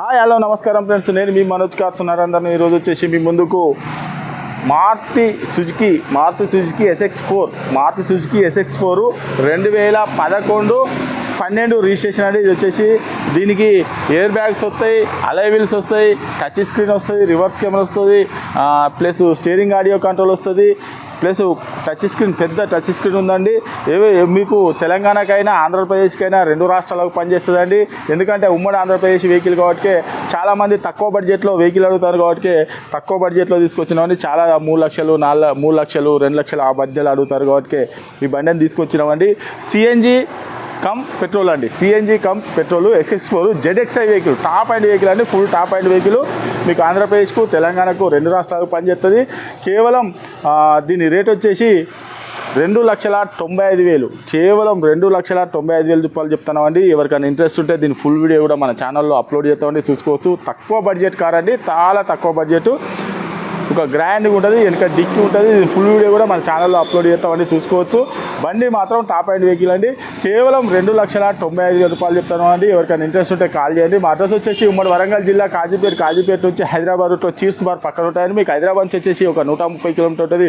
Hi hello నమస్కారం friends, నేను మీ Manoj cars ఉన్నారందరినీ ఈరోజు వచ్చేసి మీ ముందుకు మారుతి సుజుకి SX4 2011-12 రిజిస్ట్రేషన్ అండి. ఇది వచ్చేసి దీనికి ఎయిర్ బ్యాగ్స్ వస్తాయి, అలై వీల్స్ వస్తాయి, టచ్ స్క్రీన్ వస్తుంది, రివర్స్ కెమెరా వస్తుంది, ప్లస్ స్టీరింగ్ ఆడియో కంట్రోల్ వస్తుంది, ప్లస్ పెద్ద టచ్ స్క్రీన్ ఉందండి. మీకు తెలంగాణకైనా ఆంధ్రప్రదేశ్కైనా రెండు రాష్ట్రాలకు పనిచేస్తుందండి. ఎందుకంటే ఉమ్మడి ఆంధ్రప్రదేశ్ వెహికల్ కాబట్టి చాలామంది తక్కువ బడ్జెట్లో వెహికల్ అడుగుతారు కాబట్టి తక్కువ బడ్జెట్లో తీసుకొచ్చినామండి. చాలా 3 లక్షలు 2 లక్షలు ఆ బడ్జెట్లో అడుగుతారు కాబట్టి ఈ బండిని తీసుకొచ్చినామండి. సిఎన్జి కమ్ పెట్రోల్ అండి, CNG come petrol SX4 ZXi vehicle, top and vehicle అండి, ఫుల్ టాప్ అండ్ వెహికల్. మీకు ఆంధ్రప్రదేశ్కు తెలంగాణకు రెండు రాష్ట్రాలకు పనిచేస్తుంది. కేవలం దీని రేట్ వచ్చేసి 2,95,000, కేవలం 2,95,000 రూపాయలు చెప్తున్నామండి. ఎవరికైనా ఇంట్రెస్ట్ ఉంటే దీని ఫుల్ వీడియో కూడా మన ఛానల్లో అప్లోడ్ చేస్తామండి, చూసుకోవచ్చు. తక్కువ బడ్జెట్ కార్ అండి, చాలా తక్కువ బడ్జెట్. ఒక గ్రాండ్గా ఉంటుంది, వెనక డిక్కి ఉంటుంది. ఫుల్ వీడియో కూడా మన ఛానల్లో అప్లోడ్ చేస్తామండి, చూసుకోవచ్చు. బండి మాత్రం టాప్ అండ్ వెహికల్ అండి. కేవలం 2,95,000 రూపాయలు చెప్తాను అండి. ఎవరికైనా ఇంట్రెస్ట్ ఉంటే కాల్ చేయండి. మా అడ్రస్ వచ్చేసి ఉమ్మడి వరంగల్ జిల్లా కాజీపేట నుంచి హైదరాబాద్ రూట్లో చీర్స్ బార్ పక్కన ఉంటాయండి. మీకు హైదరాబాద్ నుంచి వచ్చేసి ఒక 130 కిలోమీటర్ ఉంటుంది.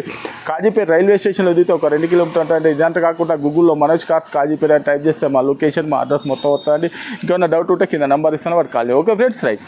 కాజీపేట రైల్వే స్టేషన్లో దిగితే ఒక 2 కిలోమీటర్ ఉంటుంది. ఇదంతా కాకుండా గూగుల్లో మనోజ్ కార్స్ కాజీపేట అని టైప్ చేస్తే మా లొకేషన్, మా అడ్రస్ మొత్తం వస్తుందండి. ఇంకేమైనా డౌట్ ఉంటే కింద నెంబర్ ఇస్తాను, వాటి కాల్ చేయండి. Okay friends, right.